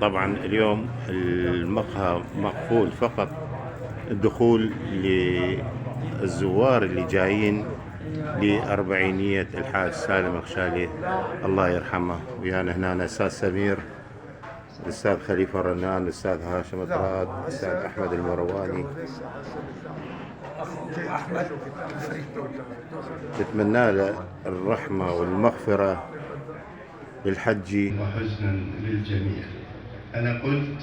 طبعا اليوم المقهى مقفول فقط الدخول للزوار اللي جايين لأربعينية الحاج سالم الخشالي الله يرحمه. ويانا هنا الأستاذ سمير، الأستاذ خليفة الرنان، الأستاذ هاشم الطراد، الأستاذ أحمد المرواني. نتمنى له الرحمة والمغفرة للحج وحزنا للجميع. أنا قلت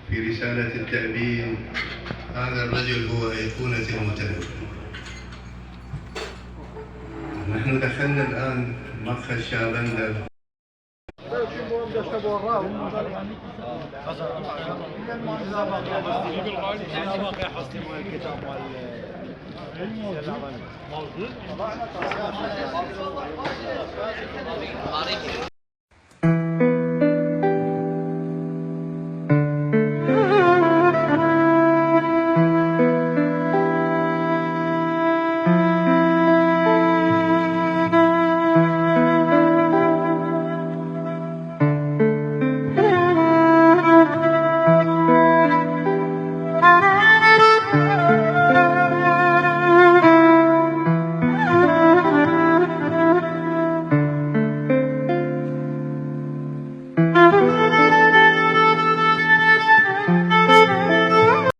في رسالة التأبين هذا الرجل هو أيقونة المتنبي. نحن دخلنا الآن مقهى الشابندر.